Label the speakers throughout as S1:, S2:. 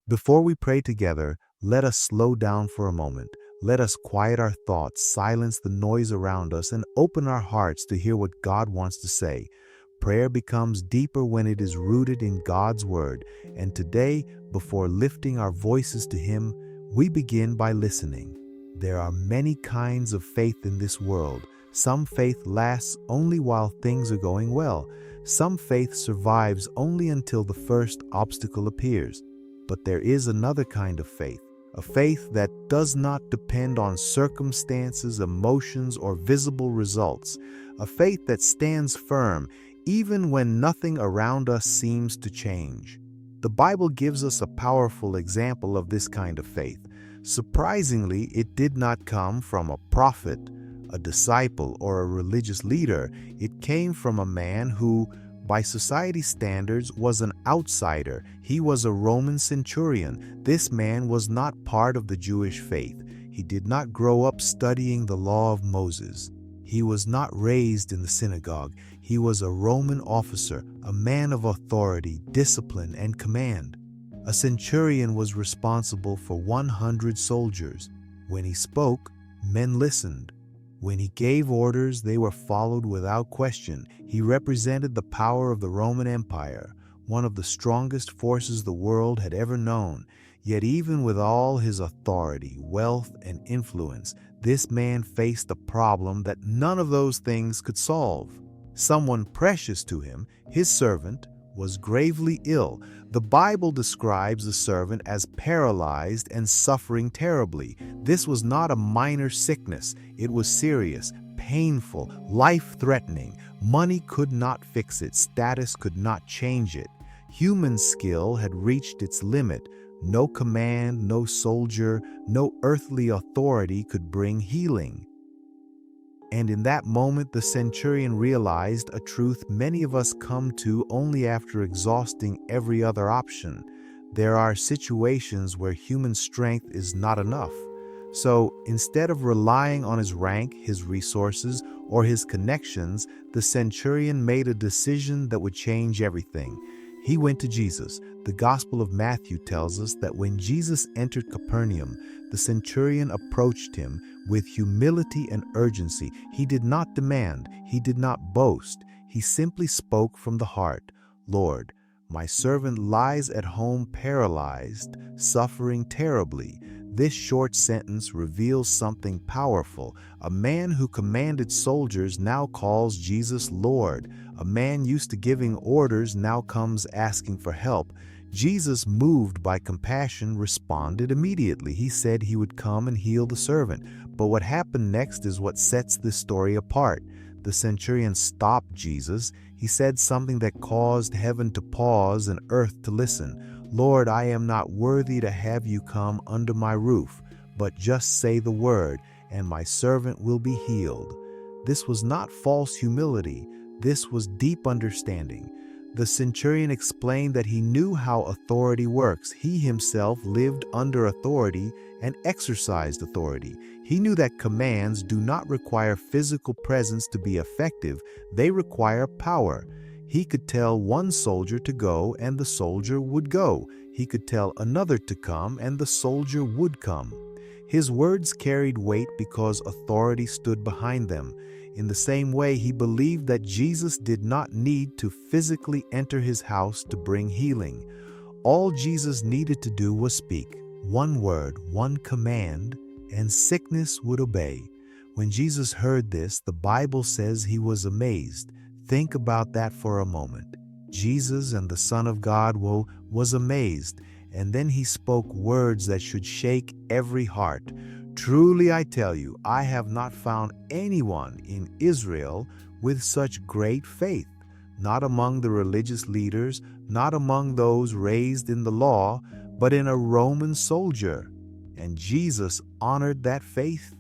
S1: Before we pray together, let us slow down for a moment. Let us quiet our thoughts, silence the noise around us, and open our hearts to hear what God wants to say. Prayer becomes deeper when it is rooted in God's Word. And today, before lifting our voices to Him, we begin by listening. There are many kinds of faith in this world. Some faith lasts only while things are going well. Some faith survives only until the first obstacle appears. But there is another kind of faith, a faith that does not depend on circumstances, emotions, or visible results, a faith that stands firm even when nothing around us seems to change. The Bible gives us a powerful example of this kind of faith. Surprisingly, it did not come from a prophet, a disciple, or a religious leader. It came from a man who, by society standards, was an outsider. He was a Roman centurion. This man was not part of the Jewish faith. He did not grow up studying the law of Moses. He was not raised in the synagogue. He was a Roman officer, a man of authority, discipline, and command. A centurion was responsible for 100 soldiers. When he spoke, men listened. When he gave orders, they were followed without question. He represented the power of the Roman Empire, one of the strongest forces the world had ever known. Yet even with all his authority, wealth, and influence, this man faced a problem that none of those things could solve. Someone precious to him, his servant, was gravely ill. The Bible describes the servant as paralyzed and suffering terribly. This was not a minor sickness. It was serious, painful, life-threatening. Money could not fix it. Status could not change it. Human skill had reached its limit. No command, no soldier, no earthly authority could bring healing. And in that moment, the centurion realized a truth many of us come to only after exhausting every other option. There are situations where human strength is not enough. So instead of relying on his rank, his resources, or his connections, the centurion made a decision that would change everything. He went to Jesus. The Gospel of Matthew tells us that when Jesus entered Capernaum, the centurion approached him with humility and urgency. He did not demand, he did not boast. He simply spoke from the heart. "Lord, my servant lies at home paralyzed, suffering terribly." This short sentence reveals something powerful. A man who commanded soldiers now calls Jesus Lord. A man used to giving orders now comes asking for help. Jesus, moved by compassion, responded immediately. He said he would come and heal the servant. But what happened next is what sets this story apart. The centurion stopped Jesus. He said something that caused heaven to pause and earth to listen. "Lord, I am not worthy to have you come under my roof, but just say the word, and my servant will be healed." This was not false humility. This was deep understanding. The centurion explained that he knew how authority works. He himself lived under authority and exercised authority. He knew that commands do not require physical presence to be effective. They require power. He could tell one soldier to go and the soldier would go. He could tell another to come and the soldier would come. His words carried weight because authority stood behind them. In the same way, he believed that Jesus did not need to physically enter his house to bring healing. All Jesus needed to do was speak one word, one command, and sickness would obey. When Jesus heard this, the Bible says he was amazed. Think about that for a moment. Jesus and the Son of God was amazed, and then he spoke words that should shake every heart. "Truly I tell you, I have not found anyone in Israel with such great faith, not among the religious leaders, not among those raised in the law, but in a Roman soldier." And Jesus honored that faith.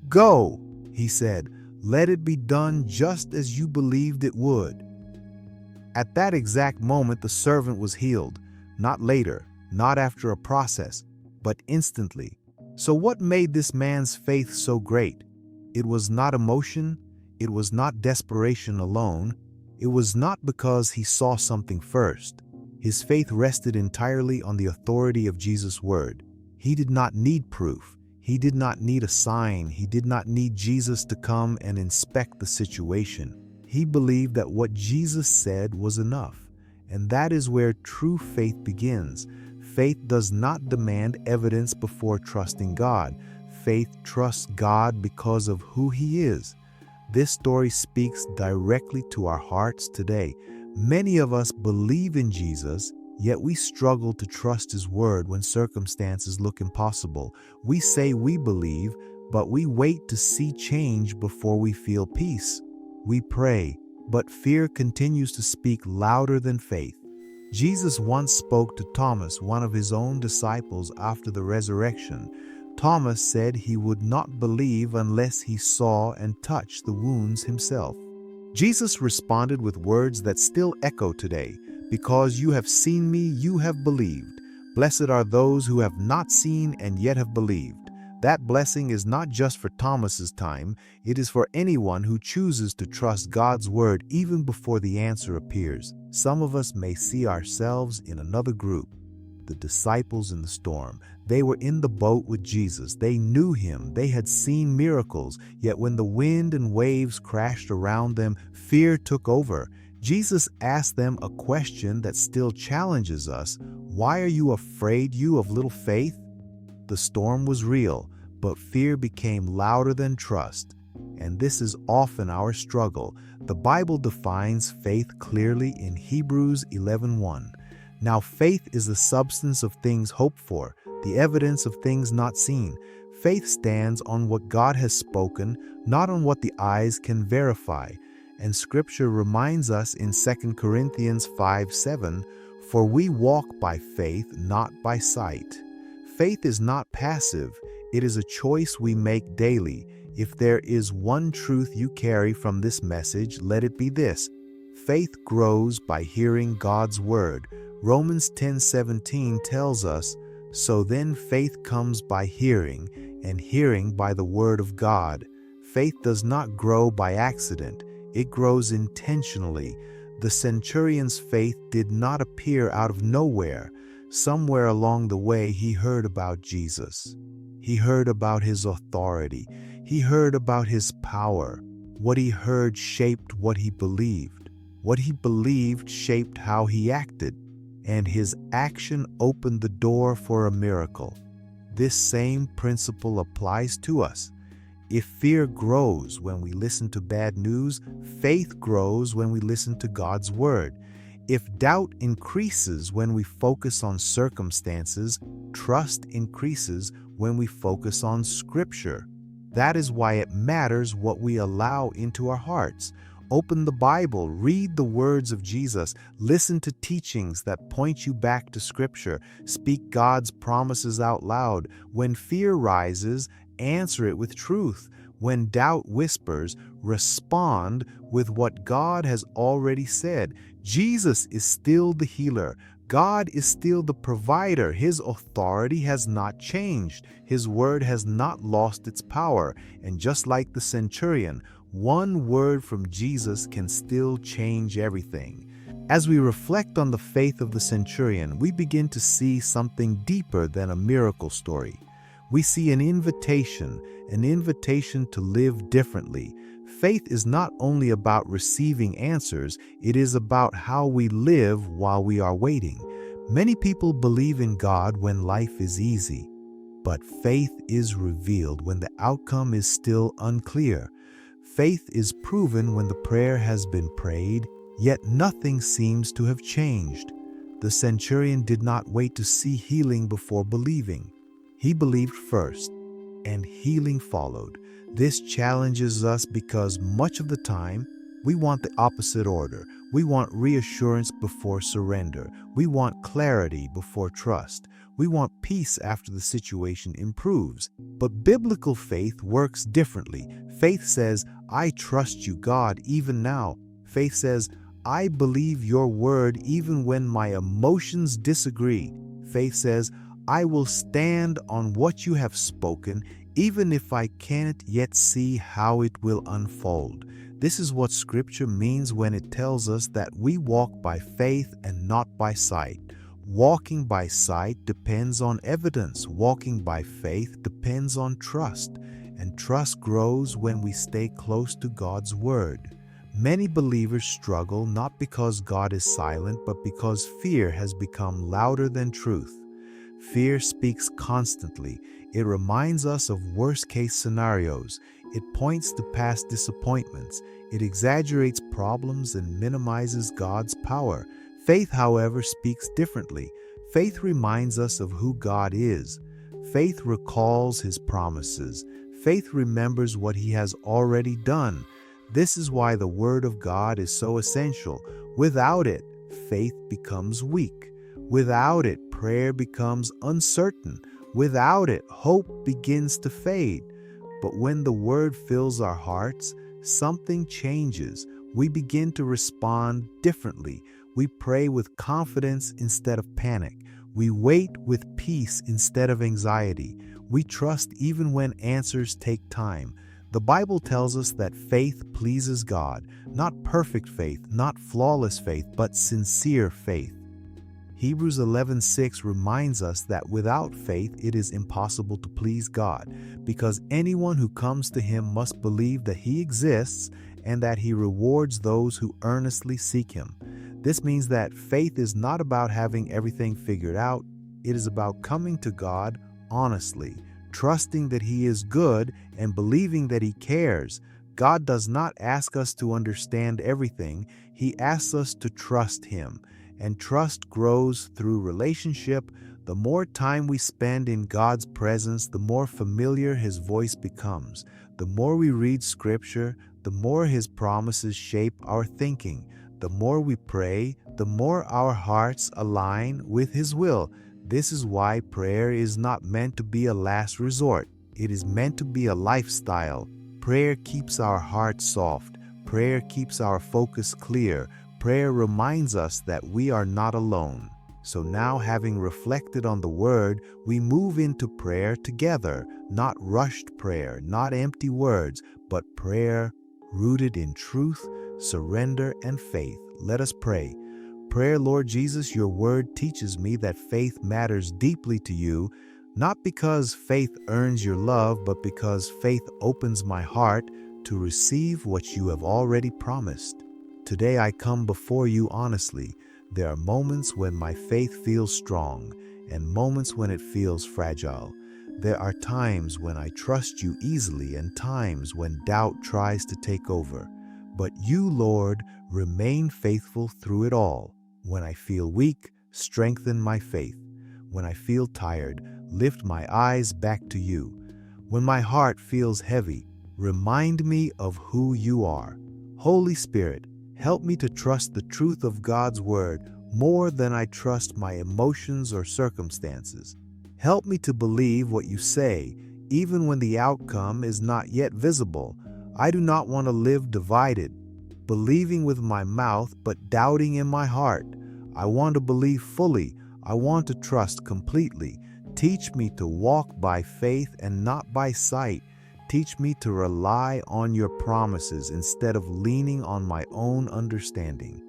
S1: "Go," he said, "let it be done just as you believed it would." At that exact moment, the servant was healed, not later, not after a process, but instantly. So what made this man's faith so great? It was not emotion, it was not desperation alone, it was not because he saw something first. His faith rested entirely on the authority of Jesus' word. He did not need proof. He did not need a sign. He did not need Jesus to come and inspect the situation. He believed that what Jesus said was enough. And that is where true faith begins. Faith does not demand evidence before trusting God. Faith trusts God because of who He is. This story speaks directly to our hearts today. Many of us believe in Jesus, yet we struggle to trust His word when circumstances look impossible. We say we believe, but we wait to see change before we feel peace. We pray, but fear continues to speak louder than faith. Jesus once spoke to Thomas, one of His own disciples, after the resurrection. Thomas said he would not believe unless he saw and touched the wounds himself. Jesus responded with words that still echo today. Because you have seen me, you have believed. Blessed are those who have not seen and yet have believed. That blessing is not just for Thomas's time, it is for anyone who chooses to trust God's word even before the answer appears. Some of us may see ourselves in another group. The disciples in the storm. They were in the boat with Jesus. They knew Him. They had seen miracles. Yet when the wind and waves crashed around them, fear took over. Jesus asked them a question that still challenges us. Why are you afraid, you of little faith? The storm was real, but fear became louder than trust. And this is often our struggle. The Bible defines faith clearly in Hebrews 11:1. Now faith is the substance of things hoped for, the evidence of things not seen. Faith stands on what God has spoken, not on what the eyes can verify. And Scripture reminds us in 2 Corinthians 5:7, for we walk by faith, not by sight. Faith is not passive. It is a choice we make daily. If there is one truth you carry from this message, let it be this. Faith grows by hearing God's word. Romans 10:17 tells us, so then faith comes by hearing, and hearing by the word of God. Faith does not grow by accident. It grows intentionally. The centurion's faith did not appear out of nowhere. Somewhere along the way, he heard about Jesus. He heard about His authority. He heard about His power. What he heard shaped what he believed. What he believed shaped how he acted. And his action opened the door for a miracle. This same principle applies to us. If fear grows when we listen to bad news, faith grows when we listen to God's word. If doubt increases when we focus on circumstances, trust increases when we focus on Scripture. That is why it matters what we allow into our hearts. Open the Bible, read the words of Jesus, listen to teachings that point you back to Scripture, speak God's promises out loud. When fear rises, answer it with truth. When doubt whispers, respond with what God has already said. Jesus is still the healer. God is still the provider. His authority has not changed. His word has not lost its power. And just like the centurion, one word from Jesus can still change everything. As we reflect on the faith of the centurion, we begin to see something deeper than a miracle story. We see an invitation to live differently. Faith is not only about receiving answers, it is about how we live while we are waiting. Many people believe in God when life is easy, but faith is revealed when the outcome is still unclear. Faith is proven when the prayer has been prayed, yet nothing seems to have changed. The centurion did not wait to see healing before believing. He believed first, and healing followed. This challenges us because much of the time, we want the opposite order. We want reassurance before surrender. We want clarity before trust. We want peace after the situation improves. But biblical faith works differently. Faith says, I trust you, God, even now. Faith says, I believe your word even when my emotions disagree. Faith says, I will stand on what you have spoken, even if I can't yet see how it will unfold. This is what Scripture means when it tells us that we walk by faith and not by sight. Walking by sight depends on evidence. Walking by faith depends on trust. And trust grows when we stay close to God's Word. Many believers struggle not because God is silent, but because fear has become louder than truth. Fear speaks constantly. It reminds us of worst-case scenarios. It points to past disappointments. It exaggerates problems and minimizes God's power. Faith, however, speaks differently. Faith reminds us of who God is. Faith recalls His promises. Faith remembers what He has already done. This is why the Word of God is so essential. Without it, faith becomes weak. Without it, prayer becomes uncertain. Without it, hope begins to fade. But when the Word fills our hearts, something changes. We begin to respond differently. We pray with confidence instead of panic. We wait with peace instead of anxiety. We trust even when answers take time. The Bible tells us that faith pleases God, not perfect faith, not flawless faith, but sincere faith. Hebrews 11:6 reminds us that without faith it is impossible to please God, because anyone who comes to Him must believe that He exists and that He rewards those who earnestly seek Him. This means that faith is not about having everything figured out. It is about coming to God honestly, trusting that He is good and believing that He cares. God does not ask us to understand everything. He asks us to trust Him. And trust grows through relationship. The more time we spend in God's presence, the more familiar His voice becomes. The more we read Scripture, the more His promises shape our thinking. The more we pray, the more our hearts align with His will. This is why prayer is not meant to be a last resort. It is meant to be a lifestyle. Prayer keeps our hearts soft. Prayer keeps our focus clear. Prayer reminds us that we are not alone. So now, having reflected on the Word, we move into prayer together. Not rushed prayer, not empty words, but prayer rooted in truth, surrender, and faith. Let us pray. Prayer, Lord Jesus, your Word teaches me that faith matters deeply to you, not because faith earns your love, but because faith opens my heart to receive what you have already promised. Today I come before you honestly. There are moments when my faith feels strong and moments when it feels fragile. There are times when I trust you easily and times when doubt tries to take over. But you, Lord, remain faithful through it all. When I feel weak, strengthen my faith. When I feel tired, lift my eyes back to you. When my heart feels heavy, remind me of who you are. Holy Spirit, help me to trust the truth of God's Word more than I trust my emotions or circumstances. Help me to believe what you say, even when the outcome is not yet visible. I do not want to live divided, believing with my mouth but doubting in my heart. I want to believe fully. I want to trust completely. Teach me to walk by faith and not by sight. Teach me to rely on your promises instead of leaning on my own understanding.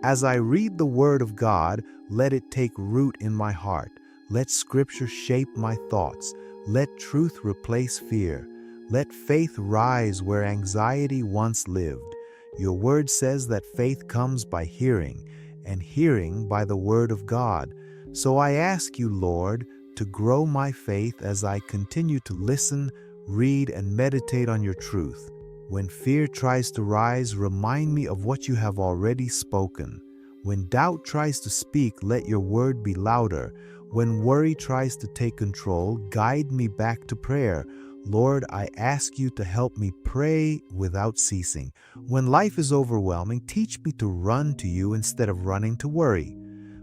S1: As I read the Word of God, let it take root in my heart. Let Scripture shape my thoughts. Let truth replace fear. Let faith rise where anxiety once lived. Your Word says that faith comes by hearing, and hearing by the Word of God. So I ask you, Lord, to grow my faith as I continue to listen, read, and meditate on your truth. When fear tries to rise, remind me of what you have already spoken. When doubt tries to speak, let your word be louder. When worry tries to take control, guide me back to prayer. Lord, I ask you to help me pray without ceasing. When life is overwhelming, teach me to run to you instead of running to worry.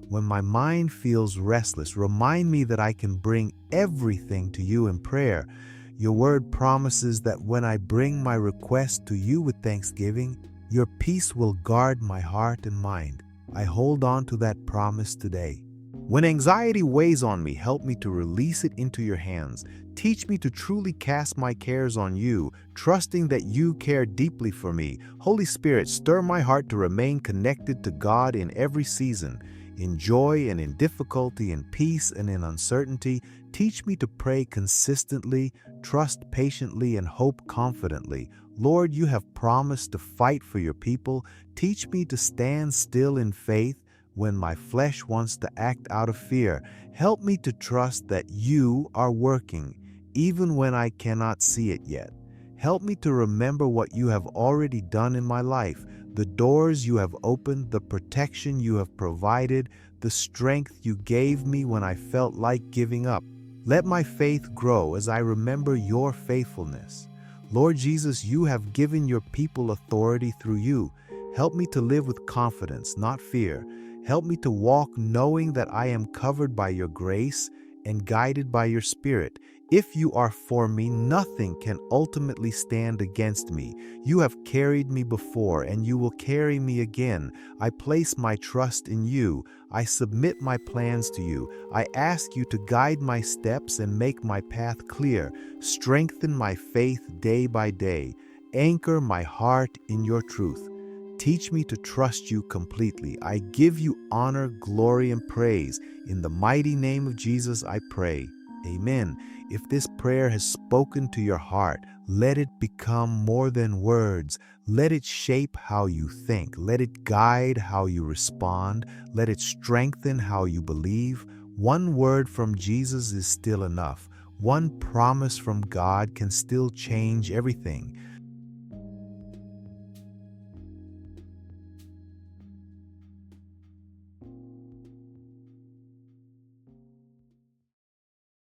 S1: When my mind feels restless, remind me that I can bring everything to you in prayer. Your word promises that when I bring my request to you with thanksgiving, your peace will guard my heart and mind. I hold on to that promise today. When anxiety weighs on me, help me to release it into your hands. Teach me to truly cast my cares on you, trusting that you care deeply for me. Holy Spirit, stir my heart to remain connected to God in every season. In joy and in difficulty, in peace and in uncertainty, teach me to pray consistently, trust patiently, and hope confidently. Lord, you have promised to fight for your people. Teach me to stand still in faith when my flesh wants to act out of fear. Help me to trust that you are working, even when I cannot see it yet. Help me to remember what you have already done in my life, the doors you have opened, the protection you have provided, the strength you gave me when I felt like giving up. Let my faith grow as I remember your faithfulness. Lord Jesus, you have given your people authority through you. Help me to live with confidence, not fear. Help me to walk knowing that I am covered by your grace and guided by your Spirit. If you are for me, nothing can ultimately stand against me. You have carried me before, and you will carry me again. I place my trust in you. I submit my plans to you. I ask you to guide my steps and make my path clear. Strengthen my faith day by day. Anchor my heart in your truth. Teach me to trust you completely. I give you honor, glory, and praise. In the mighty name of Jesus, I pray. Amen. If this prayer has spoken to your heart, let it become more than words. Let it shape how you think. Let it guide how you respond. Let it strengthen how you believe. One word from Jesus is still enough. One promise from God can still change everything.